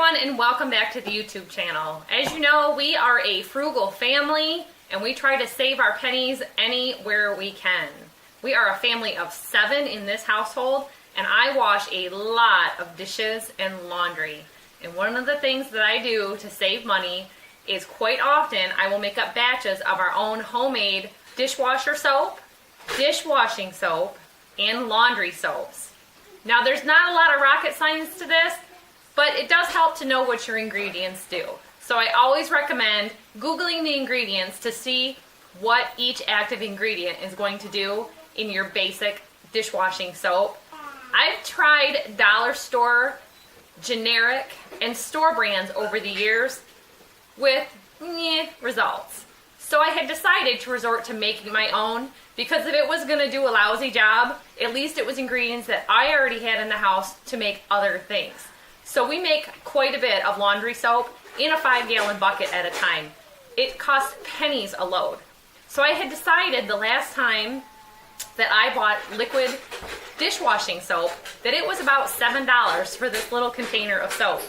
everyone, and welcome back to the YouTube channel. As you know, we are a frugal family and we try to save our pennies anywhere we can. We are a family of 7 in this household, and I wash a lot of dishes and laundry. And one of the things that I do to save money is quite often I will make up batches of our own homemade dishwasher soap, dishwashing soap, and laundry soaps. Now there's not a lot of rocket science to this, but it does help to know what your ingredients do. So I always recommend Googling the ingredients to see what each active ingredient is going to do in your basic dishwashing soap. I've tried dollar store, generic, and store brands over the years with results. So I had decided to resort to making my own, because if it was going to do a lousy job, at least it was ingredients that I already had in the house to make other things. So we make quite a bit of laundry soap in a 5-gallon bucket at a time. It costs pennies a load. So I had decided the last time that I bought liquid dishwashing soap that it was about $7 for this little container of soap.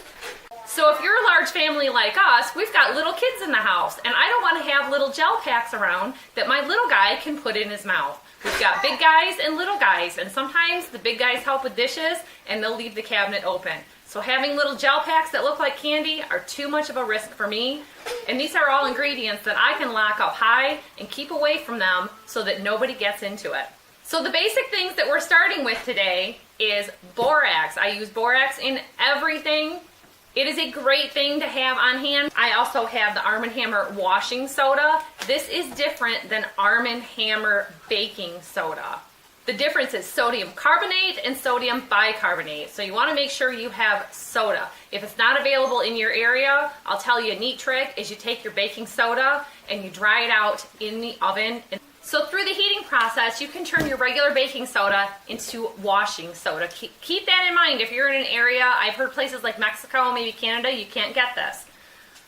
So if you're a large family like us, we've got little kids in the house, and I don't want to have little gel packs around that my little guy can put in his mouth. We've got big guys and little guys, and sometimes the big guys help with dishes and they'll leave the cabinet open. So having little gel packs that look like candy are too much of a risk for me. And these are all ingredients that I can lock up high and keep away from them so that nobody gets into it. So the basic things that we're starting with today is borax. I use borax in everything. It is a great thing to have on hand. I also have the Arm & Hammer washing soda. This is different than Arm & Hammer baking soda. The difference is sodium carbonate and sodium bicarbonate. So you want to make sure you have soda. If it's not available in your area, I'll tell you a neat trick is you take your baking soda and you dry it out in the oven. So through the heating process, you can turn your regular baking soda into washing soda. Keep that in mind if you're in an area, I've heard places like Mexico, maybe Canada, you can't get this.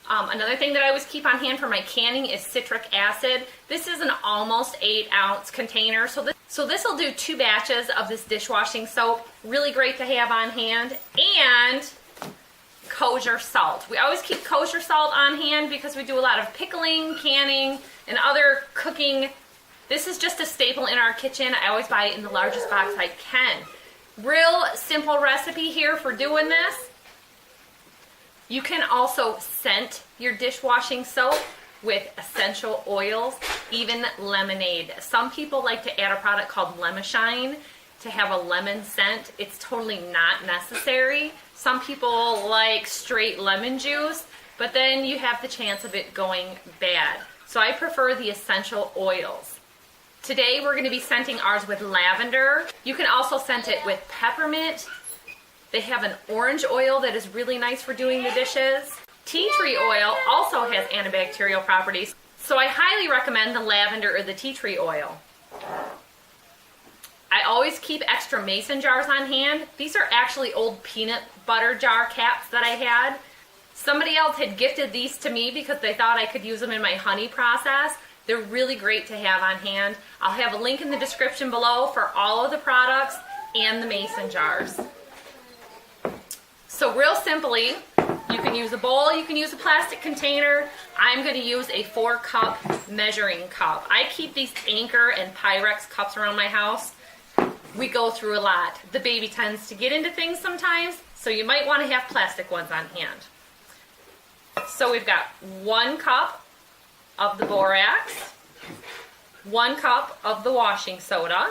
Another thing that I always keep on hand for my canning is citric acid. This is an almost 8-ounce container, so this will do 2 batches of this dishwashing soap. Really great to have on hand. And kosher salt. We always keep kosher salt on hand because we do a lot of pickling, canning, and other cooking. This is just a staple in our kitchen. I always buy it in the largest box I can. Real simple recipe here for doing this. You can also scent your dishwashing soap with essential oils, even lemonade. Some people like to add a product called Lemon Shine to have a lemon scent. It's totally not necessary. Some people like straight lemon juice, but then you have the chance of it going bad. So I prefer the essential oils. Today we're going to be scenting ours with lavender. You can also scent it with peppermint. They have an orange oil that is really nice for doing the dishes. Tea tree oil also has antibacterial properties, so I highly recommend the lavender or the tea tree oil. I always keep extra mason jars on hand. These are actually old peanut butter jar caps that I had. Somebody else had gifted these to me because they thought I could use them in my honey process. They're really great to have on hand. I'll have a link in the description below for all of the products and the mason jars. So real simply, you can use a bowl, you can use a plastic container. I'm going to use a 4-cup measuring cup. I keep these Anchor and Pyrex cups around my house. We go through a lot. The baby tends to get into things sometimes, so you might want to have plastic ones on hand. So we've got 1 cup of the borax, 1 cup of the washing soda,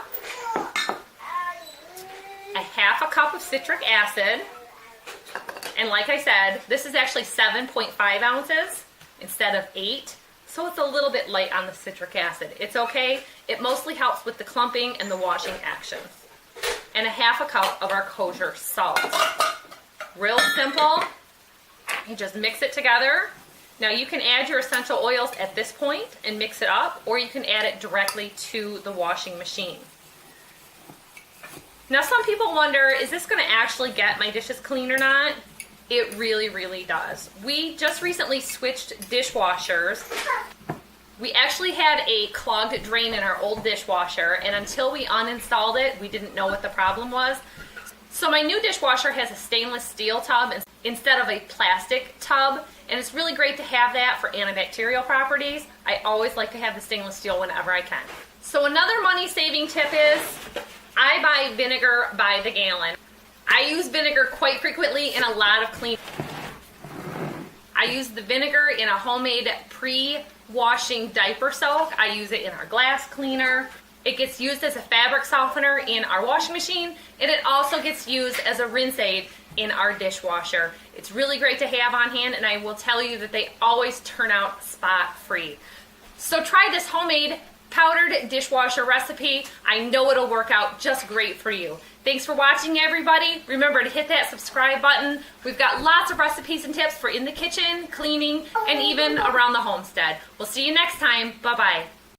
a 1/2 cup of citric acid, and like I said, this is actually 7.5 ounces instead of 8, so it's a little bit light on the citric acid. It's okay. It mostly helps with the clumping and the washing action. And a 1/2 cup of our kosher salt. Real simple. You just mix it together. Now you can add your essential oils at this point and mix it up, or you can add it directly to the washing machine. Now some people wonder, is this going to actually get my dishes clean or not? It really, really does. We just recently switched dishwashers. We actually had a clogged drain in our old dishwasher, and until we uninstalled it, we didn't know what the problem was. So my new dishwasher has a stainless steel tub instead of a plastic tub, and it's really great to have that for antibacterial properties. I always like to have the stainless steel whenever I can. So another money saving tip is I buy vinegar by the gallon. I use vinegar quite frequently in a lot of cleaning. I use the vinegar in a homemade pre-washing diaper soak. I use it in our glass cleaner. It gets used as a fabric softener in our washing machine, and it also gets used as a rinse aid in our dishwasher. It's really great to have on hand, and I will tell you that they always turn out spot free. So try this homemade powdered dishwasher recipe. I know it'll work out just great for you. Thanks for watching, everybody. Remember to hit that subscribe button. We've got lots of recipes and tips for in the kitchen, cleaning, and even around the homestead. We'll see you next time. Bye-bye.